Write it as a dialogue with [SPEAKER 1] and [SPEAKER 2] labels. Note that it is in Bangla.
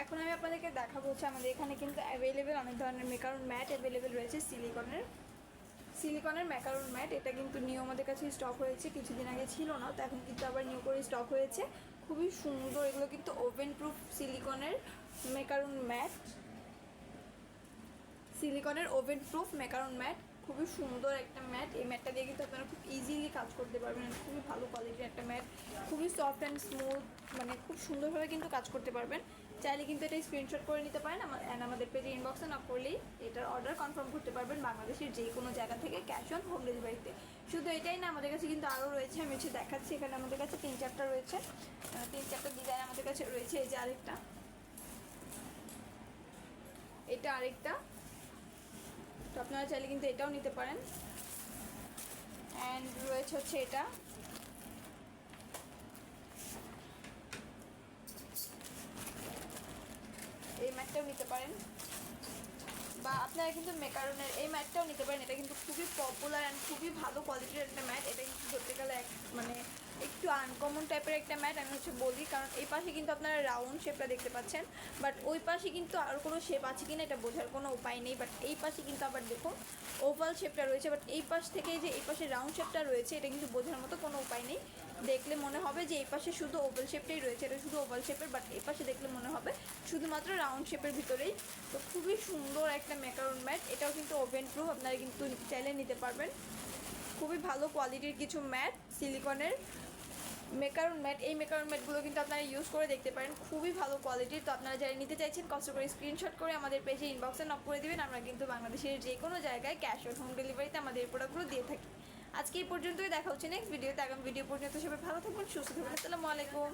[SPEAKER 1] এখন আমি আপনাদেরকে দেখাবো হচ্ছে আমাদের এখানে কিন্তু অ্যাভেলেবেল অনেক ধরনের ম্যাকারন ম্যাট অ্যাভেলেবেল রয়েছে। সিলিকনের ম্যাকারন ম্যাট, এটা কিন্তু নিউ আমাদের কাছে স্টক হয়েছে, কিছুদিন আগে ছিল না, তো এখন কিন্তু আবার নিউ করে স্টক হয়েছে। খুবই সুন্দর, এগুলো কিন্তু ওভেন প্রুফ সিলিকনের ম্যাকারন ম্যাট, সিলিকনের ওভেন প্রুফ ম্যাকারন ম্যাট। খুবই সুন্দর একটা ম্যাট। এই ম্যাটটা দিয়ে কিন্তু আপনারা খুব ইজিলি কাজ করতে পারবেন। খুবই ভালো কোয়ালিটির একটা ম্যাট, খুবই সফট অ্যান্ড স্মুথ, মানে খুব সুন্দরভাবে কিন্তু কাজ করতে পারবেন। চাইলে কিন্তু এটা স্ক্রিনশট করে নিতে পারেন অ্যান্ড আমাদের পেজে ইনবক্সে নক করলেই এটার অর্ডার কনফার্ম করতে পারবেন বাংলাদেশের যে কোনো জায়গা থেকে ক্যাশ অন হোম ডেলিভারিতে। শুধু এটাই না, আমাদের কাছে কিন্তু আরও রয়েছে, আমি হচ্ছে দেখাচ্ছি। এখানে আমাদের কাছে 3-4টা রয়েছে, 3-4টা ডিজাইন আমাদের কাছে রয়েছে। এই যে আরেকটা, এটা আরেকটা, তো আপনারা চাইলে কিন্তু এটাও নিতে পারেন। অ্যান্ড রয়েছে হচ্ছে এটা, এই ম্যাটটাও নিতে পারেন, বা আপনারা কিন্তু ম্যাকারনের এই ম্যাটটাও নিতে পারেন। এটা কিন্তু খুবই পপুলার অ্যান্ড খুবই ভালো কোয়ালিটির একটা ম্যাট। এটা কিন্তু ধরতে গেলে মানে একটু আনকমন টাইপের একটা ম্যাট আমি হচ্ছে বলি, কারণ এই পাশে কিন্তু আপনারা রাউন্ড শেপটা দেখতে পাচ্ছেন, বাট ওই পাশে কিন্তু আর কোনো শেপ আছে কিনা এটা বোঝার কোনো উপায় নেই। বাট এই পাশে কিন্তু আবার দেখুন ওভাল শেপটা রয়েছে, বাট এই পাশ থেকে যে এই পাশে রাউন্ড শেপটা রয়েছে এটা কিন্তু বোঝার মতো কোনো উপায় নেই। দেখলে মনে হবে যে এই পাশে শুধু ওভাল শেপটাই রয়েছে, এটা শুধু ওভাল শেপের, বাট এই পাশে দেখলে মনে হবে শুধুমাত্র রাউন্ড শেপের ভিতরেই। তো খুবই সুন্দর একটা ম্যাকারন ম্যাট, এটাও কিন্তু ওভেন প্রুফ, আপনারা কিন্তু চাইলে নিতে পারবেন। খুবই ভালো কোয়ালিটির কিছু ম্যাট, সিলিকনের ম্যাকারন ম্যাট। এই ম্যাকারন ম্যাটগুলো কিন্তু আপনারা ইউজ করে দেখতে পারেন, খুবই ভালো কোয়ালিটির। তো আপনারা যারা নিতে চাইছেন কষ্ট করে স্ক্রিনশট করে আমাদের পেজে ইনবক্সে নক করে দেবেন। আমরা কিন্তু বাংলাদেশের যে কোনো জায়গায় ক্যাশ অন হোম ডেলিভারিতে আমাদের এই প্রোডাক্টগুলো দিয়ে থাকি। আজকে এই পর্যন্তই, দেখা হচ্ছে নেক্সট ভিডিওতে। আগামী ভিডিও পর্যন্ত সবাই ভালো থাকবেন, সুস্থ থাকবেন। আসসালামু আলাইকুম।